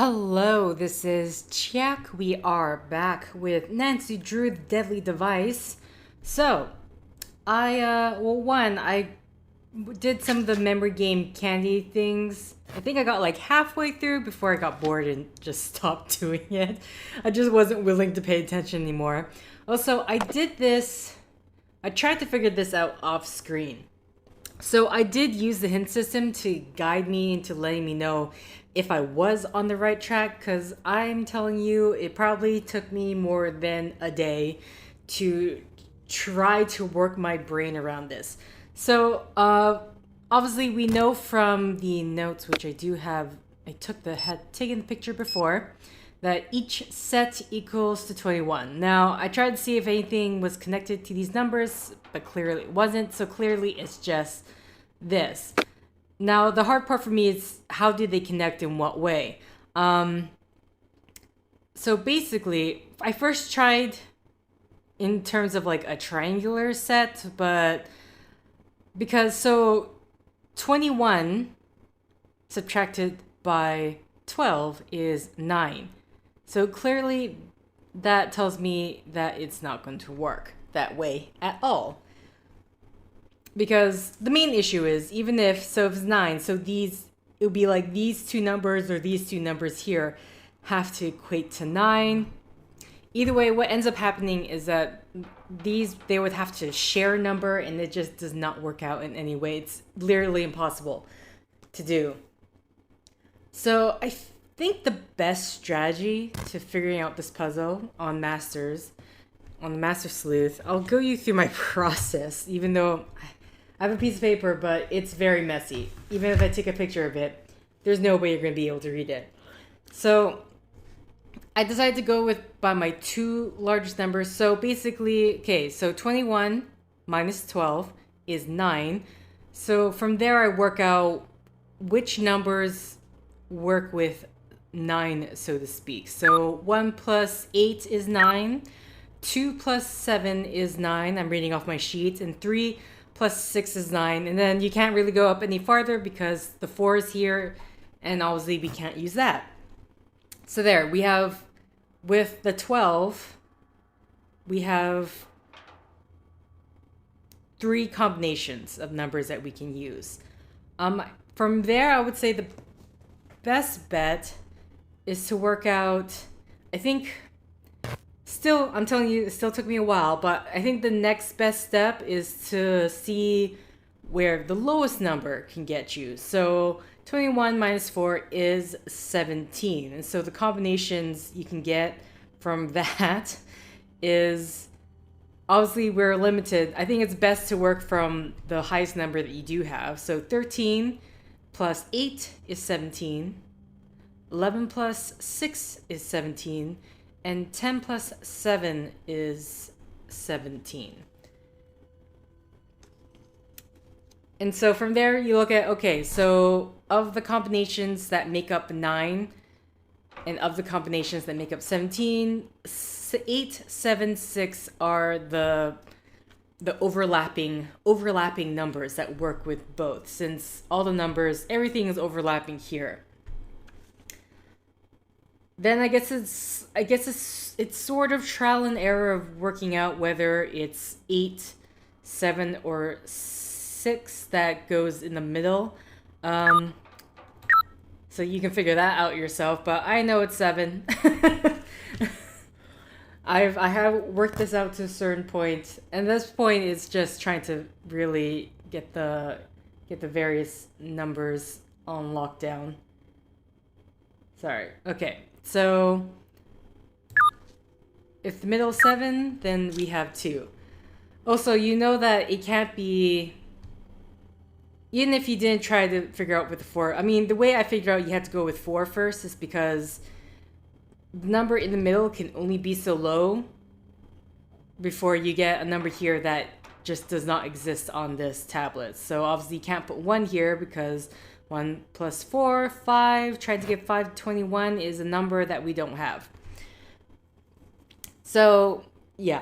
Hello, this is Chiak. We are back with Nancy Drew, the Deadly Device. So, I did some of the memory game candy things. I think I got like halfway through before I got bored and just stopped doing it. I just wasn't willing to pay attention anymore. Also, I tried to figure this out off screen. So I did use the hint system to guide me into letting me know if I was on the right track, because I'm telling you, it probably took me more than a day to try to work my brain around this. So, obviously, we know from the notes, which I do have, had taken the picture before, that each set equals to 21. Now, I tried to see if anything was connected to these numbers, but clearly it wasn't, so clearly it's just this. Now, the hard part for me is how did they connect in what way? So basically, I first tried in terms of like a triangular set, but so 21 subtracted by 12 is 9. So clearly that tells me that it's not going to work that way at all. Because the main issue is, if it's 9, so it would be like these two numbers or these two numbers here have to equate to 9. Either way, what ends up happening is that they would have to share a number, and it just does not work out in any way. It's literally impossible to do. So I think the best strategy to figuring out this puzzle on the Master Sleuth, I'll go you through my process, even though I have a piece of paper, but it's very messy. Even if I take a picture of it, there's no way you're going to be able to read it. So I decided to go by my two largest numbers. So basically, so 21 minus 12 is 9. So from there, I work out which numbers work with 9, so to speak. So 1 plus 8 is 9. 2 plus 7 is 9. I'm reading off my sheet. And 3 plus 6 is 9. And then you can't really go up any farther because the 4 is here. And obviously we can't use that. So there, we have, with the 12, we have 3 combinations of numbers that we can use. From there, I would say the best bet is to work out, I'm telling you, it still took me a while, but I think the next best step is to see where the lowest number can get you. So 21 minus 4 is 17. And so the combinations you can get from that is, obviously we're limited. I think it's best to work from the highest number that you do have. So 13 plus 8 is 17. 11 plus 6 is 17. And 10 plus 7 is 17. And so from there, you look at, so of the combinations that make up 9, and of the combinations that make up 17, 8, 7, 6 are the overlapping numbers that work with both, since all the numbers, everything is overlapping here. Then I guess it's sort of trial and error of working out whether it's 8, 7, or 6 that goes in the middle. So you can figure that out yourself, but I know it's 7. I have worked this out to a certain point, and this point is just trying to really get the various numbers on lockdown. Sorry. Okay. So if the middle is 7, then we have 2. Also, you know that it can't be, even if you didn't try to figure out with the 4. I mean, the way I figured out you had to go with 4 first is because the number in the middle can only be so low before you get a number here that just does not exist on this tablet. So obviously you can't put 1 here because 1 plus 4, 5. Trying to get 5 to 21 is a number that we don't have. So yeah,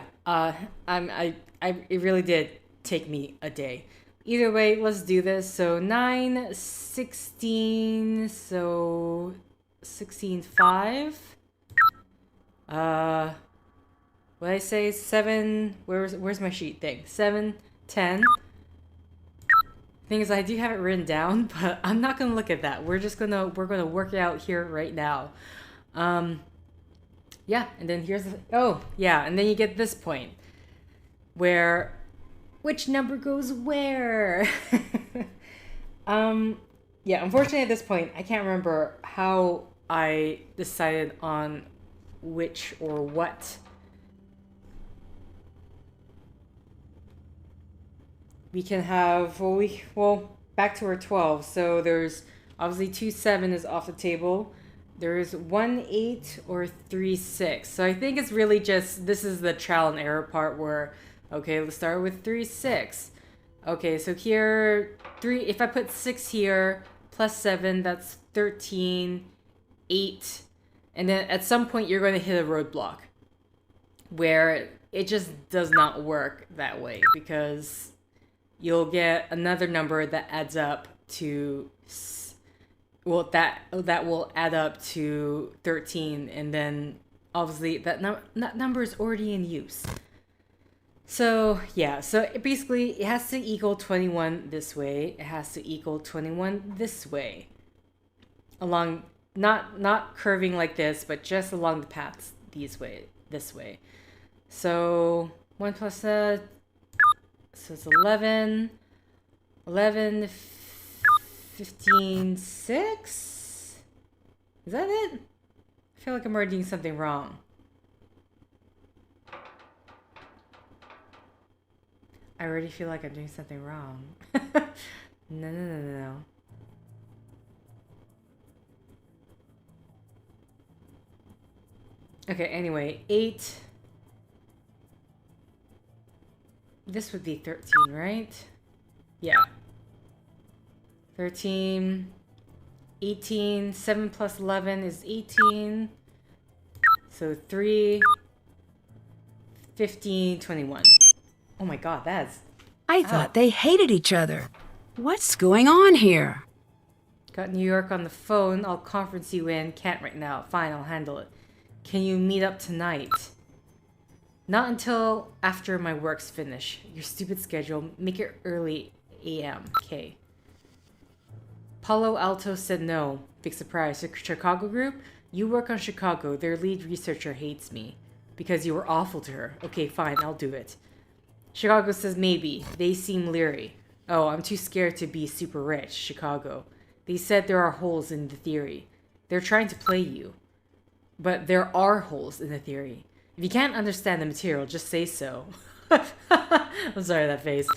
it really did take me a day. Either way, let's do this. So 9, 16, so 16, 5. What did I say? 7. Where's my sheet thing? 7, 10. Thing is, I do have it written down, but I'm not gonna look at that. We're gonna work it out here right now. Yeah, and then here's the, oh yeah, and then you get this point where which number goes where. Yeah, unfortunately at this point I can't remember how I decided on which or what. We can have, back to our 12. So there's obviously 2, 7 is off the table. There's 1, 8 or 3, 6. So I think it's really just, this is the trial and error part where, okay, let's start with 3, 6. Okay, so here, 3, if I put 6 here, plus 7, that's 13, 8. And then at some point you're going to hit a roadblock where it just does not work that way, because you'll get another number that adds up to, well, that will add up to 13, and then obviously that number is already in use. So yeah, so basically it has to equal 21 this way. It has to equal 21 this way. Along, not curving like this, but just along the paths this way. So 1 plus so it's 11, 15, 6? Is that it? I feel like I'm already doing something wrong. I already feel like I'm doing something wrong. No. Okay, anyway, 8. This would be 13, right? Yeah. 13, 18, 7 plus 11 is 18. So 3, 15, 21. Oh my god, that's... I thought they hated each other. What's going on here? Got New York on the phone. I'll conference you in. Can't right now. Fine, I'll handle it. Can you meet up tonight? Not until after my work's finished. Your stupid schedule. Make it early AM. Okay. Palo Alto said no. Big surprise. The Chicago group? You work on Chicago. Their lead researcher hates me. Because you were awful to her. Okay, fine. I'll do it. Chicago says maybe. They seem leery. Oh, I'm too scared to be super rich. Chicago. They said there are holes in the theory. They're trying to play you. But there are holes in the theory. If you can't understand the material, just say so. I'm sorry, that face.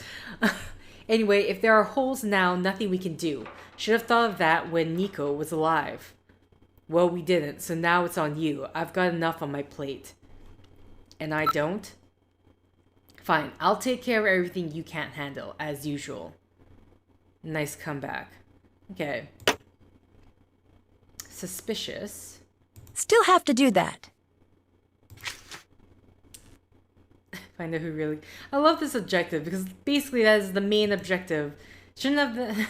Anyway, if there are holes now, nothing we can do. Should have thought of that when Nico was alive. Well, we didn't, so now it's on you. I've got enough on my plate. And I don't? Fine, I'll take care of everything you can't handle, as usual. Nice comeback. Okay. Suspicious. Still have to do that. Find out who really... I love this objective, because basically that is the main objective. Shouldn't have...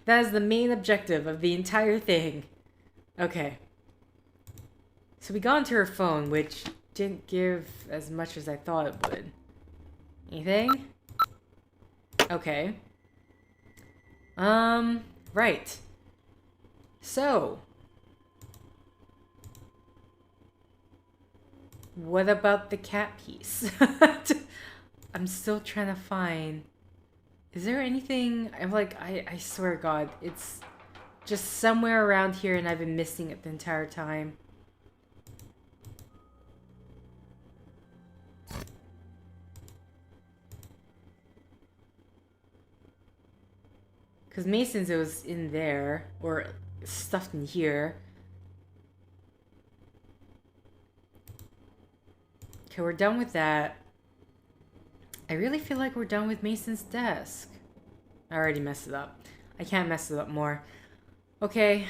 That is the main objective of the entire thing. Okay. So we got onto her phone, which didn't give as much as I thought it would. Anything? Okay. Right. So. What about the cat piece? I'm still trying to find... Is there anything... I'm like, I swear to God, it's just somewhere around here and I've been missing it the entire time. Because Mason's, it was in there, or stuffed in here. Okay, we're done with that. I really feel like we're done with Mason's desk. I already messed it up. I can't mess it up more. Okay.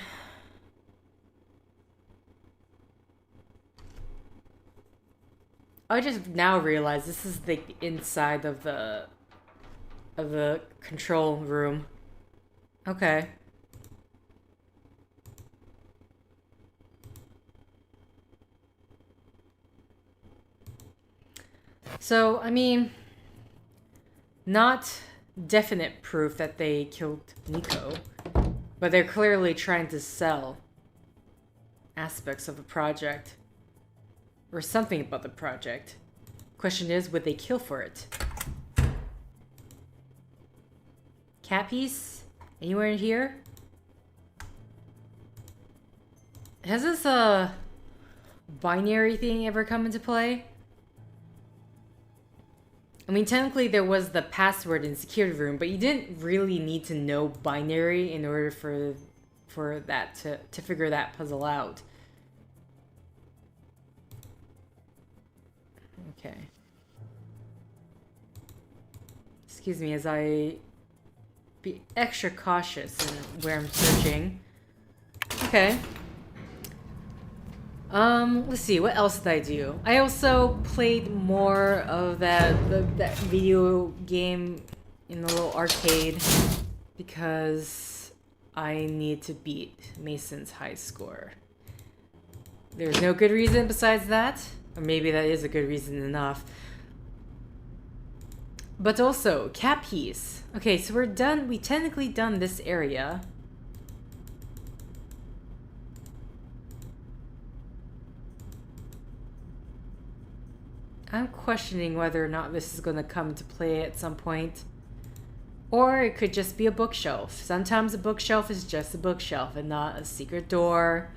I just now realize this is the inside of the control room. Okay. So, I mean, not definite proof that they killed Nico, but they're clearly trying to sell aspects of the project. Or something about the project. Question is, would they kill for it? Cat piece? Anywhere in here? Has this binary thing ever come into play? I mean, technically there was the password in security room, but you didn't really need to know binary in order for that to figure that puzzle out. Okay. Excuse me as I be extra cautious in where I'm searching. Okay. Let's see, what else did I do? I also played more of that video game in the little arcade because I need to beat Mason's high score. There's no good reason besides that, or maybe that is a good reason enough. But also, cat piece. Okay, so we're done, we technically done this area. I'm questioning whether or not this is going to come into play at some point. Or it could just be a bookshelf. Sometimes a bookshelf is just a bookshelf and not a secret door.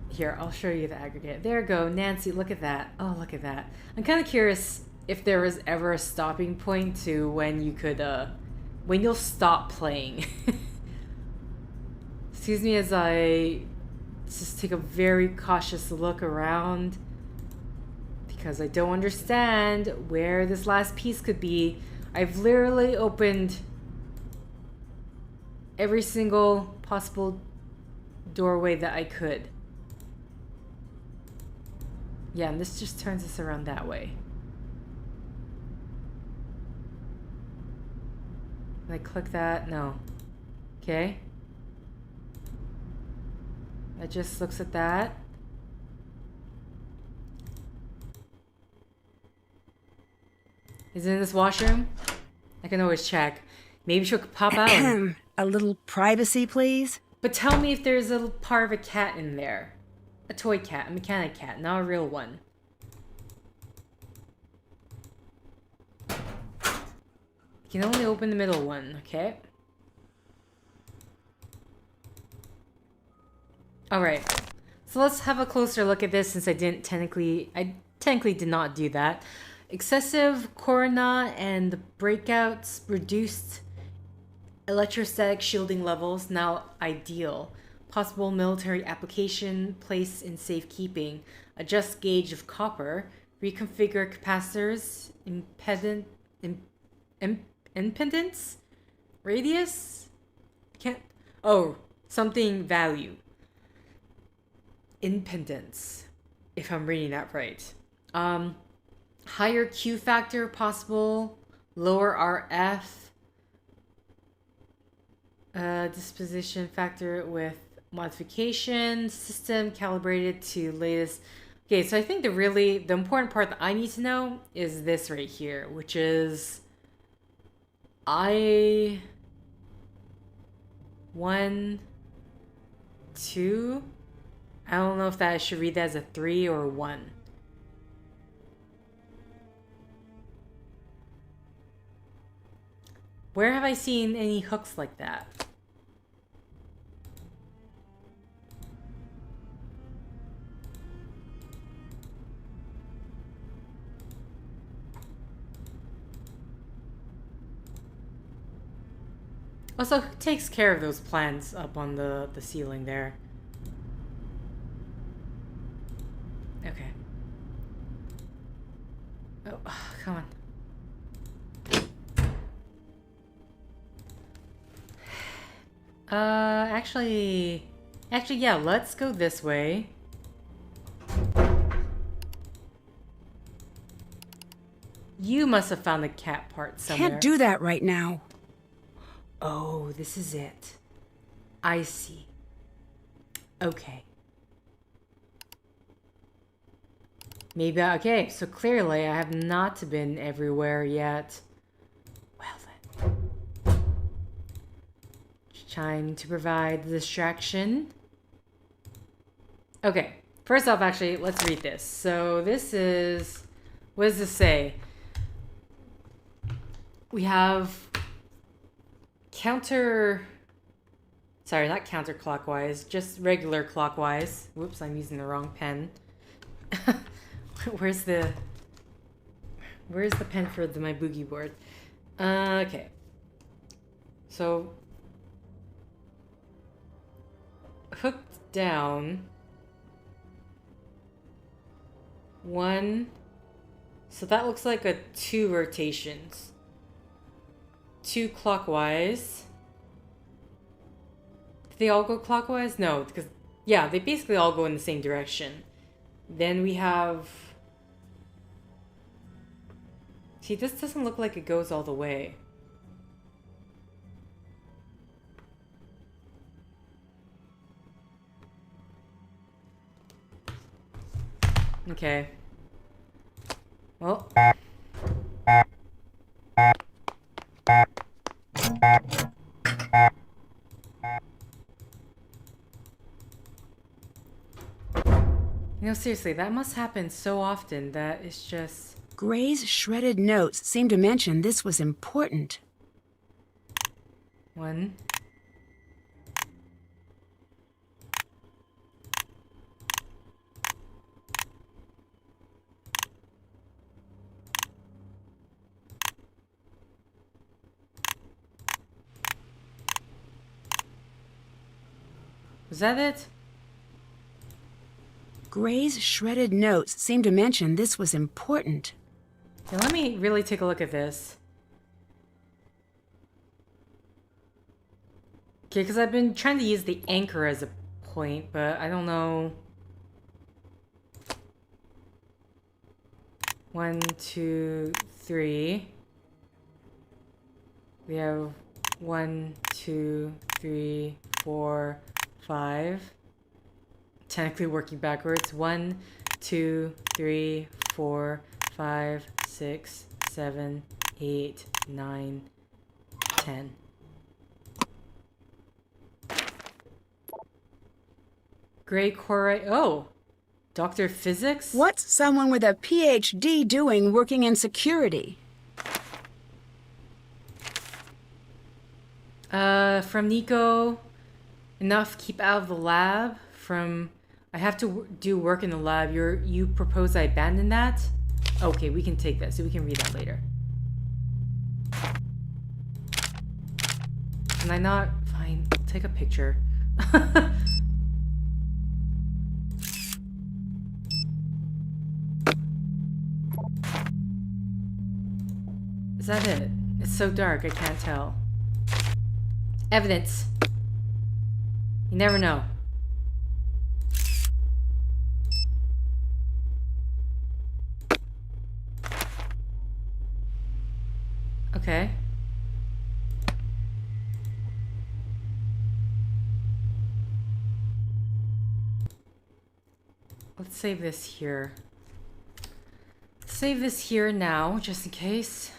Here, I'll show you the aggregate. There we go. Nancy, look at that. Oh, look at that. I'm kind of curious if there was ever a stopping point to when you could, when you'll stop playing. Excuse me as I just take a very cautious look around because I don't understand where this last piece could be. I've literally opened every single possible doorway that I could. Yeah, and this just turns us around that way. Can I click that? No. Okay. It just looks at that. Is it in this washroom? I can always check. Maybe she'll pop out. A little privacy, please? But tell me if there's a part of a cat in there. A toy cat, a mechanic cat, not a real one. You can only open the middle one, okay? Alright, so let's have a closer look at this since I technically did not do that. Excessive corona and breakouts reduced electrostatic shielding levels, now ideal. Possible military application, place in safekeeping. Adjust gauge of copper. Reconfigure capacitors. Impedance? Radius? Something value. Impedance, if I'm reading that right. Higher Q factor possible, lower RF, disposition factor with modification, system calibrated to latest. Okay, so I think the important part that I need to know is this right here, which is I 1 2. I don't know if that I should read that as a 3 or a 1. Where have I seen any hooks like that? Also, who takes care of those plants up on the ceiling there? Okay. Oh, come on. Actually, yeah, let's go this way. You must have found the cat part somewhere. Can't do that right now. Oh, this is it. I see. Okay. Maybe, okay, so clearly I have not been everywhere yet. Well then. Trying to provide distraction. Okay, first off, actually, let's read this. So this is, what does this say? We have sorry, not counterclockwise, just regular clockwise. Whoops, I'm using the wrong pen. Where's the pen for my boogie board? Okay. So hooked down. One. So that looks like a 2 rotations. 2 clockwise. Do they all go clockwise? No, because yeah, they basically all go in the same direction. Then we have. See, this doesn't look like it goes all the way. Okay. Well. You know, seriously, that must happen so often that it's just... Gray's shredded notes seem to mention this was important. 1. Was that it? Gray's shredded notes seem to mention this was important. Okay, let me really take a look at this. Okay, because I've been trying to use the anchor as a point, but I don't know. 1, 2, 3. We have 1, 2, 3, 4, 5. Technically working backwards. 1, 2, 3, 4, 5, 6, 7, 8, 9, 10. Gray chloride. Oh, Dr. Physics? What's someone with a PhD doing working in security? From Nico, enough keep out of the lab. From I have to do work in the lab. You propose I abandon that? Okay, we can take that, so we can read that later. Can I not? Fine, I'll take a picture. Is that it? It's so dark, I can't tell. Evidence. You never know. Okay. Let's save this here. Save this here now, just in case.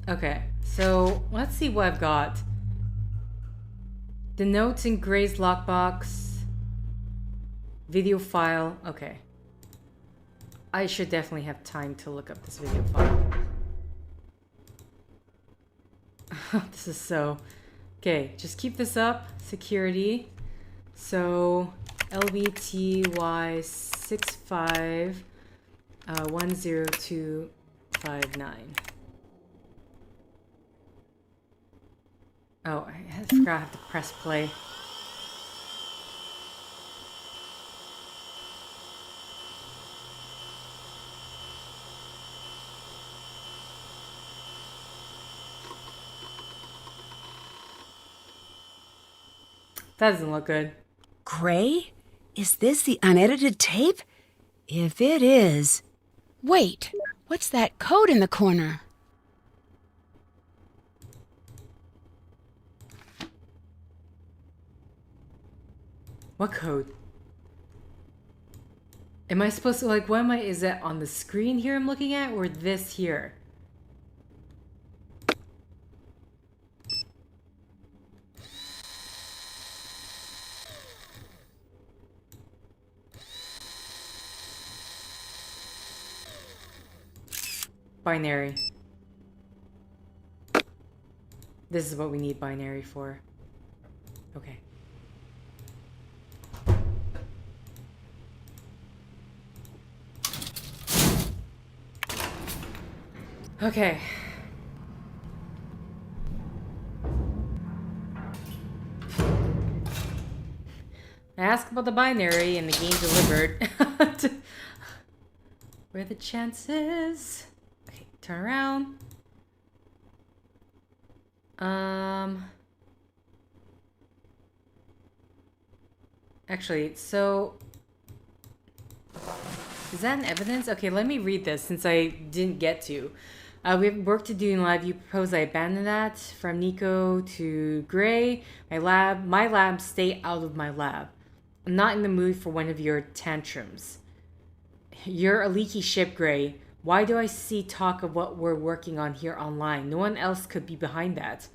Okay, so let's see what I've got. The notes in Gray's lockbox. Video file. Okay. I should definitely have time to look up this video file. This is so... Okay, just keep this up. Security. So, LBTY65 10259. Oh, I forgot I have to press play. That doesn't look good. Gray? Is this the unedited tape? If it is... Wait, what's that code in the corner? What code? Am I supposed to, like, what am I, is that on the screen here I'm looking at, or this here? Binary. This is what we need binary for. Okay. Okay. I asked about the binary and the game delivered. Where are the chances? Okay, turn around. Actually, so is that an evidence? Okay, let me read this since I didn't get to. We have work to do in lab. You propose I abandon that. From Nico to Gray. My lab, stay out of my lab. I'm not in the mood for one of your tantrums. You're a leaky ship, Gray. Why do I see talk of what we're working on here online? No one else could be behind that.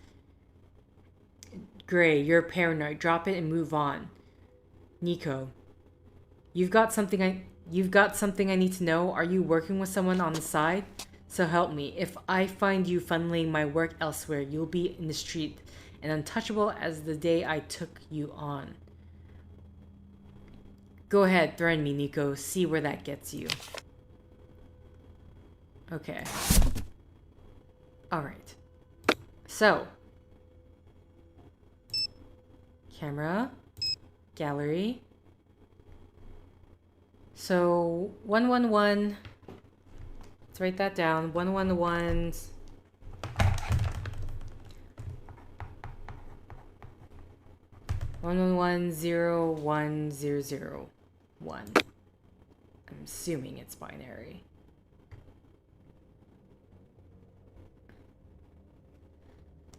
Gray, you're paranoid. Drop it and move on. Nico, you've got something I need to know. Are you working with someone on the side? So help me. If I find you funneling my work elsewhere, you'll be in the street and untouchable as the day I took you on. Go ahead, threaten me, Nico. See where that gets you. Okay. Alright. So. Camera. Gallery. So, 111. Let's write that down. 111's. One 101001. I'm assuming it's binary.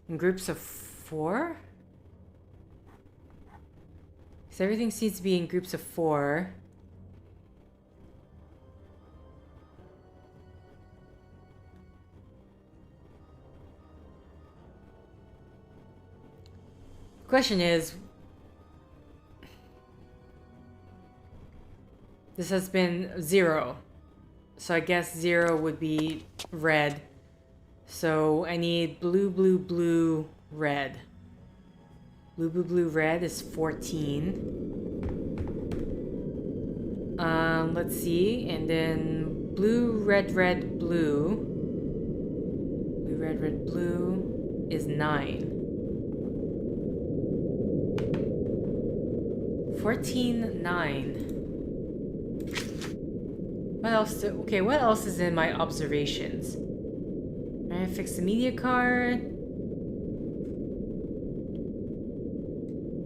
In groups of 4? So everything seems to be in groups of 4. Question is, this has been 0. So I guess 0 would be red. So I need blue, blue, blue, red. Blue, blue, blue, red is 14. Let's see. And then blue, red, red, blue. Blue, red, red, blue is 9. 14, 9. What else? Okay, what else is in my observations? I fix the media card.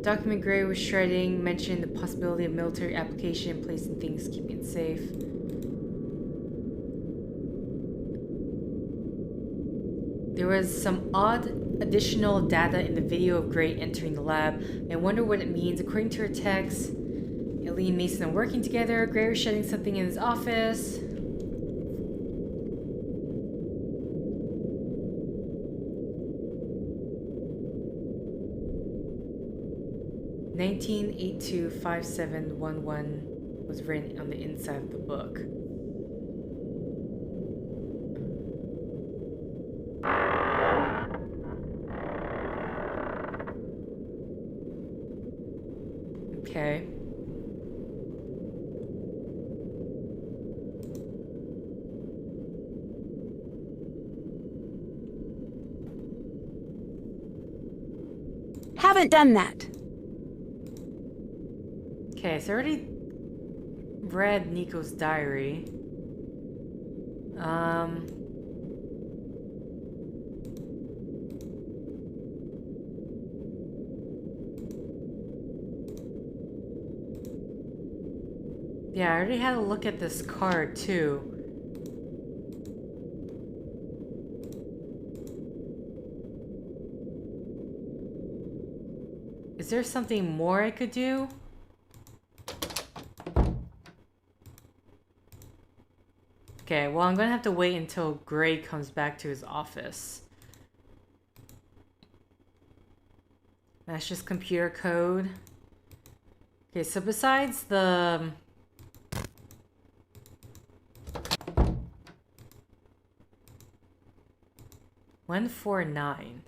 Document Gray was shredding, mentioned the possibility of military application, placing things, keeping it safe. There was some odd additional data in the video of Gray entering the lab. I wonder what it means. According to her text, Ellie and Mason are working together. Gray was shredding something in his office. 19825711 was written on the inside of the book. Okay. Haven't done that. Okay, so I already read Nico's diary. Yeah, I already had a look at this card too. Is there something more I could do? Okay, well, I'm gonna have to wait until Gray comes back to his office. That's just computer code. Okay, so besides the... $149.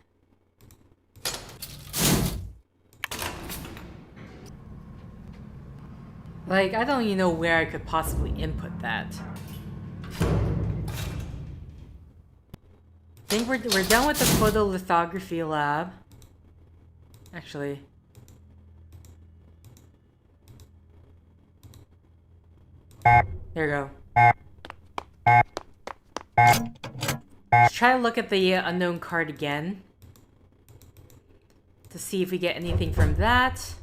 Like, I don't even know where I could possibly input that. I think we're done with the photolithography lab. Actually. There we go. Let's try to look at the unknown card again. To see if we get anything from that.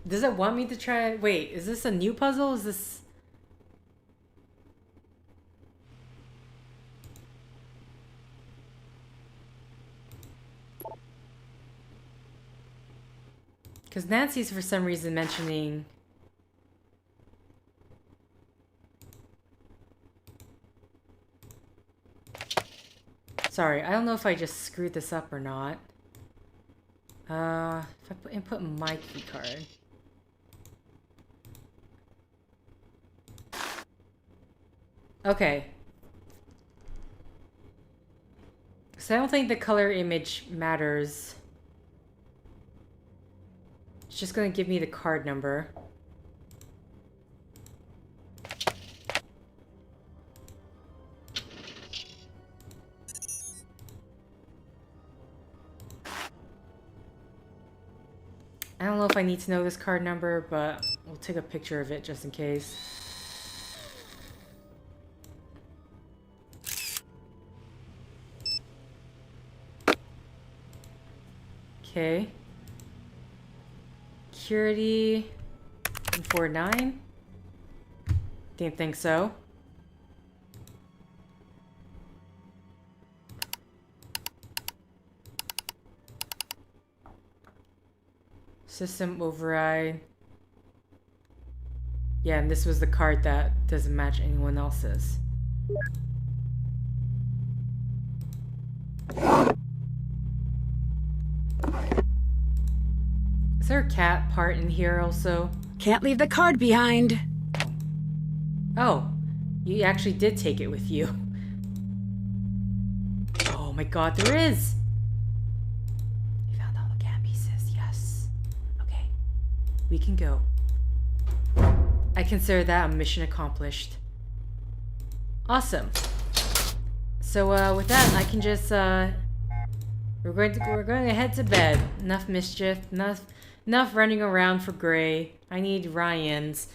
Does it want me to try? Wait, is this a new puzzle? Is this... Because Nancy's for some reason mentioning... Sorry, I don't know if I just screwed this up or not. If I input my key card... Okay. So I don't think the color image matters. It's just gonna give me the card number. I don't know if I need to know this card number, but we'll take a picture of it just in case. Okay. Security 149. Didn't think so. System override. Yeah, and this was the card that doesn't match anyone else's. Is there a cat part in here also? Can't leave the card behind. Oh, you actually did take it with you. Oh my god, there is! We found all the cat pieces, yes. Okay, we can go. I consider that a mission accomplished. Awesome. So with that, I can just we're going to head to bed. Enough mischief, enough running around for Gray. I need Ryan's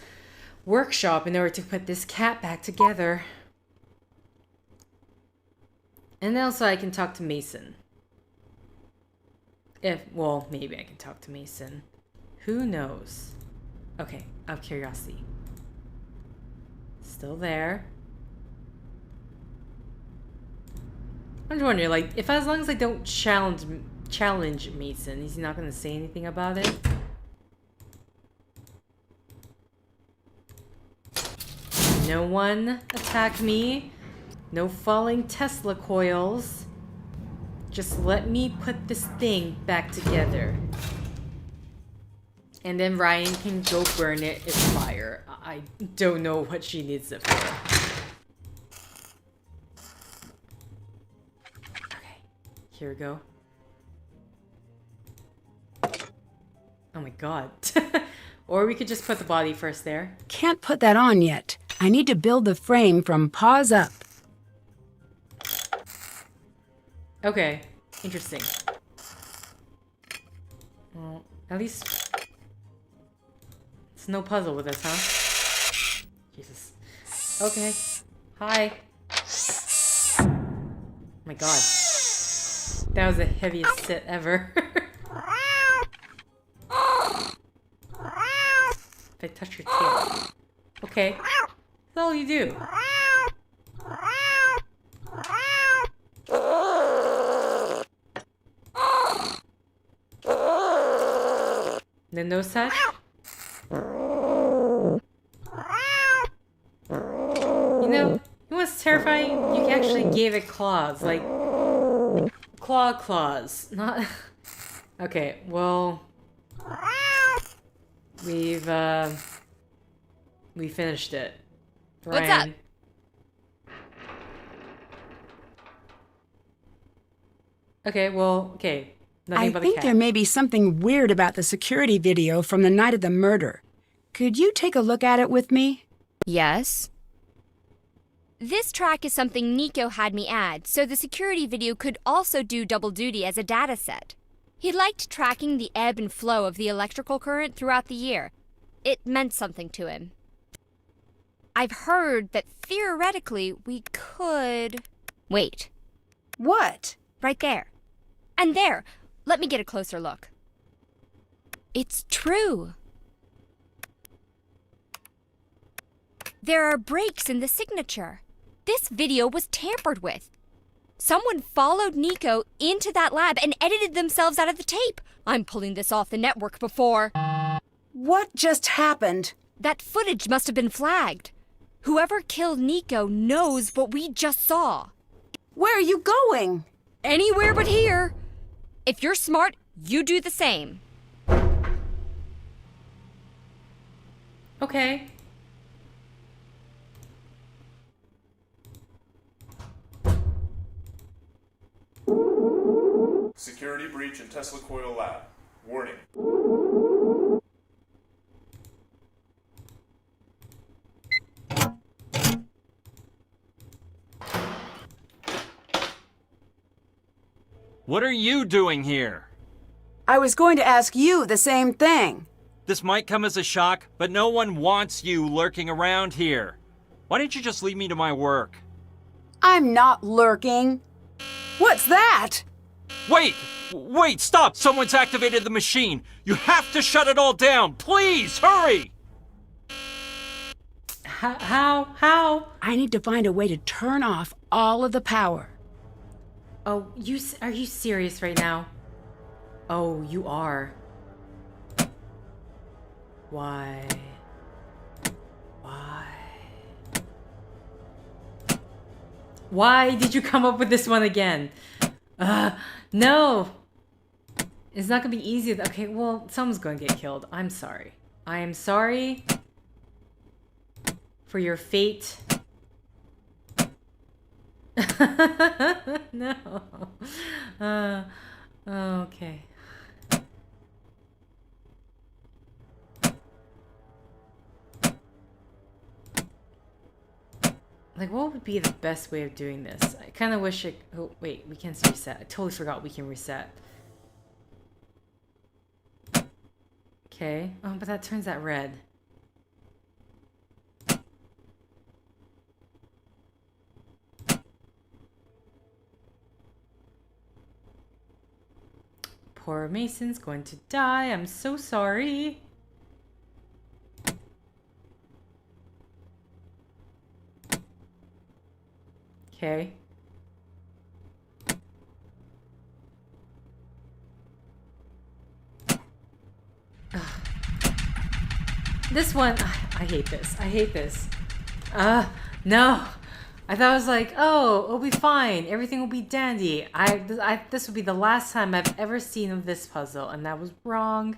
workshop in order to put this cat back together. And also I can talk to Mason. Well, maybe I can talk to Mason. Who knows? Okay, out of curiosity. Still there. I'm just wondering, like, if as long as I don't challenge Mason, is he not going to say anything about it? No one attack me. No falling Tesla coils. Just let me put this thing back together. And then Ryan can go burn it as fire. I don't know what she needs it for. Okay, here we go. Oh my god. Or we could just put the body first there. Can't put that on yet. I need to build the frame from paws up. Okay, interesting. Well, at least it's no puzzle with us, huh? Jesus. Okay. Hi. Oh my god. That was the heaviest sit ever. If I touch your tail. Okay. That's all you do. The nose touch? You know what's terrifying? You actually gave it claws. Like, claws. Not... Okay, well... We finished it. What's up? Okay, well, okay. Nothing I but the think cat. there may be something weird about the security video from the night of the murder. Could you take a look at it with me? Yes. This track is something Nico had me add, so the security video could also do double duty as a data set. He liked tracking the ebb and flow of the electrical current throughout the year. It meant something to him. I've heard that theoretically we could... Wait. What? Right there. And there. Let me get a closer look. It's true. There are breaks in the signature. This video was tampered with. Someone followed Nico into that lab and edited themselves out of the tape. I'm pulling this off the network before. What just happened? That footage must have been flagged. Whoever killed Nico knows what we just saw. Where are you going? Anywhere but here. If you're smart, you do the same. Okay. Security breach in Tesla Coil Lab. Warning. What are you doing here? I was going to ask you the same thing. This might come as a shock, but no one wants you lurking around here. Why don't you just leave me to my work? I'm not lurking. What's that? Wait! Wait, stop! Someone's activated the machine! You have to shut it all down! Please, hurry! How? I need to find a way to turn off all of the power. Oh, are you serious right now? Oh, you are. Why? Why did you come up with this one again? No! It's not gonna be easy. Okay, well, someone's gonna get killed. I'm sorry. I am sorry for your fate. No. Okay. Like, what would be the best way of doing this? I kind of wish it... Oh, wait, we can reset. I totally forgot we can reset. Okay. Oh, but that turns that red. Poor Mason's going to die. I'm so sorry. Okay. This one, I hate this. I hate this. No. I thought it was like, oh, it'll be fine. Everything will be dandy. This will be the last time I've ever seen of this puzzle, and that was wrong.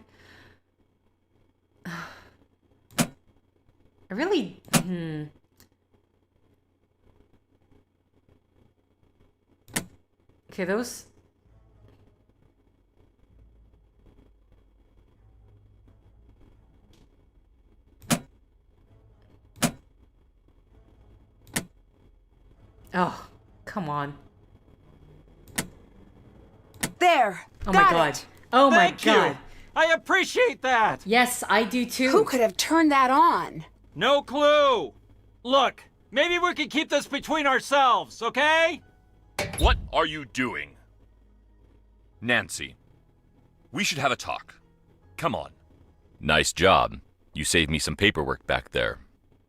I really, Okay, those... Oh, come on. There. Oh my god. It. Oh my Thank god. you. I appreciate that. Yes, I do too. Who could have turned that on? No clue. Look, maybe we could keep this between ourselves, okay? What are you doing? Nancy, we should have a talk. Come on. Nice job. You saved me some paperwork back there.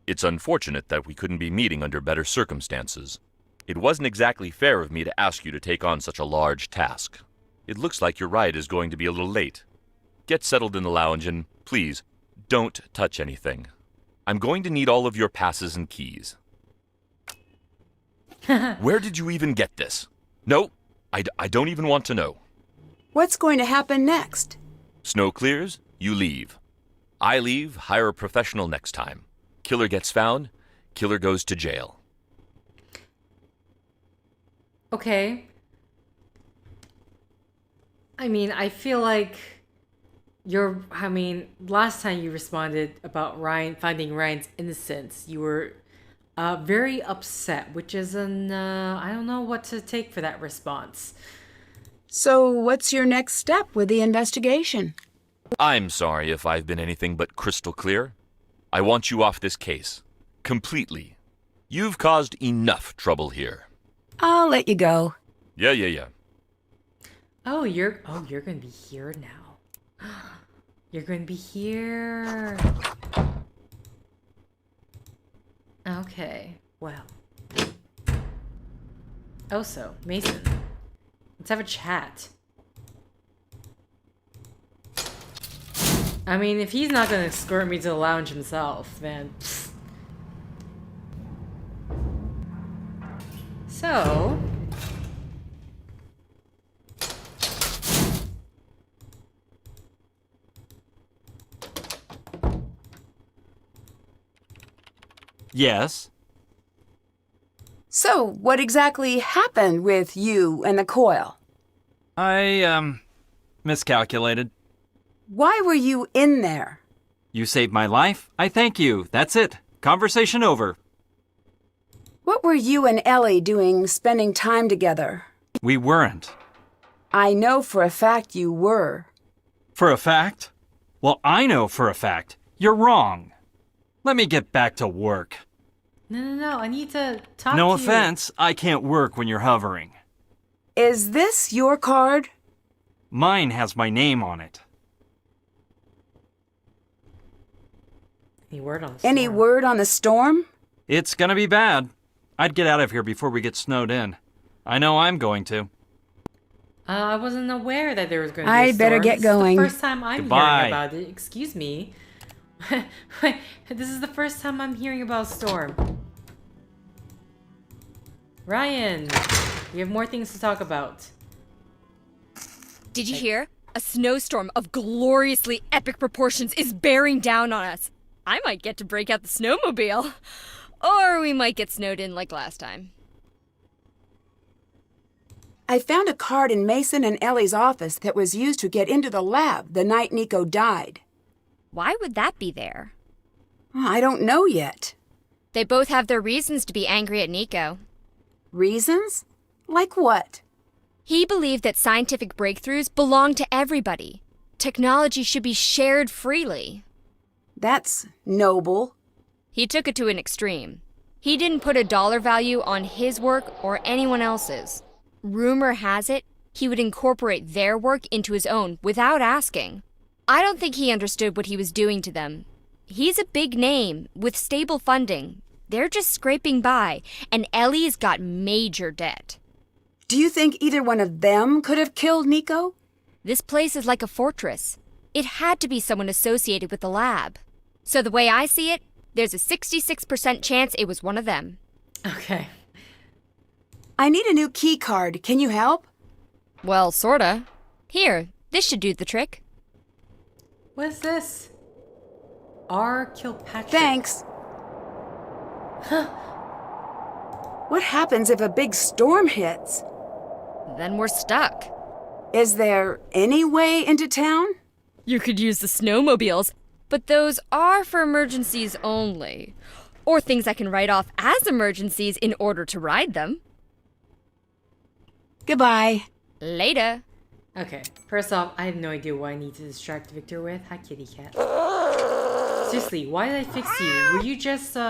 It's unfortunate that we couldn't be meeting under better circumstances. It wasn't exactly fair of me to ask you to take on such a large task. It looks like your ride is going to be a little late. Get settled in the lounge and, please, don't touch anything. I'm going to need all of your passes and keys. Where did you even get this? No, I don't even want to know. What's going to happen next? Snow clears, you leave. I leave, hire a professional next time. Killer gets found, killer goes to jail. Okay. I mean, I feel like last time you responded about Ryan finding Ryan's innocence, you were very upset, which is I don't know what to take for that response. So what's your next step with the investigation? I'm sorry if I've been anything but crystal clear. I want you off this case. Completely. You've caused enough trouble here. I'll let you go. Yeah. Oh, you're gonna be here now. You're gonna be here. Okay, well. Oh, so, Mason. Let's have a chat. I mean, if he's not gonna escort me to the lounge himself, then... Pfft. So... Yes? So, what exactly happened with you and the coil? I, miscalculated. Why were you in there? You saved my life. I thank you. That's it. Conversation over. What were you and Ellie doing spending time together? We weren't. I know for a fact you were. For a fact? Well, I know for a fact. You're wrong. Let me get back to work. No, I need to talk No to you. offense, I can't work when you're hovering. Is this your card? Mine has my name on it. Any word on the storm? Any word on the storm? It's gonna be bad. I'd get out of here before we get snowed in. I know I'm going to. I wasn't aware that there was going to be a I'd better storm. get going. This is the first time I'm Goodbye. hearing about it. Excuse me. This is the first time I'm hearing about a storm. Ryan, we have more things to talk about. Did you hear? A snowstorm of gloriously epic proportions is bearing down on us. I might get to break out the snowmobile. Or we might get snowed in like last time. I found a card in Mason and Ellie's office that was used to get into the lab the night Nico died. Why would that be there? I don't know yet. They both have their reasons to be angry at Nico. Reasons? Like what? He believed that scientific breakthroughs belong to everybody. Technology should be shared freely. That's noble. He took it to an extreme. He didn't put a dollar value on his work or anyone else's. Rumor has it, he would incorporate their work into his own without asking. I don't think he understood what he was doing to them. He's a big name with stable funding. They're just scraping by, and Ellie's got major debt. Do you think either one of them could have killed Nico? This place is like a fortress. It had to be someone associated with the lab. So the way I see it, there's a 66% chance it was one of them. Okay. I need a new key card. Can you help? Well, sorta. Here, this should do the trick. What is this? R. Kilpatrick. Thanks. What happens if a big storm hits? Then we're stuck. Is there any way into town? You could use the snowmobiles, but those are for emergencies only. Or things I can write off as emergencies in order to ride them. Goodbye. Later. Okay, first off, I have no idea what I need to distract Victor with. Hi, kitty cat. Seriously, why did I fix you? Were you just, What?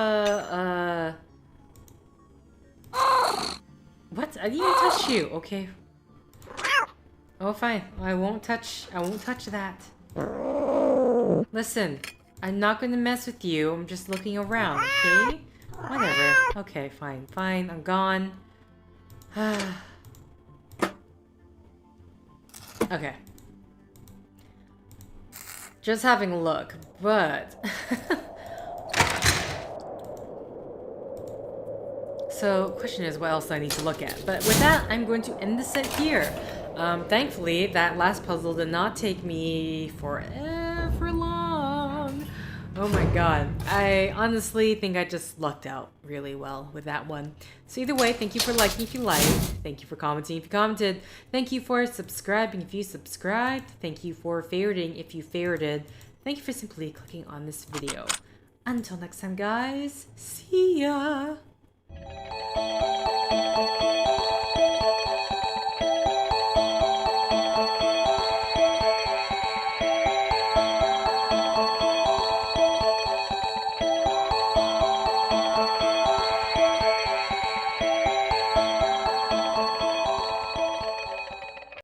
I didn't even touch you. Okay. Oh, fine. I won't touch that. Listen, I'm not gonna mess with you. I'm just looking around, okay? Whatever. Okay, fine. Fine, I'm gone. Okay. Just having a look, but... So, question is what else I need to look at. But with that, I'm going to end the set here. Thankfully, that last puzzle did not take me forever long. Oh my god. I honestly think I just lucked out really well with that one. So either way, thank you for liking if you liked. Thank you for commenting if you commented. Thank you for subscribing if you subscribed. Thank you for favoriting if you favorited. Thank you for simply clicking on this video. Until next time, guys. See ya!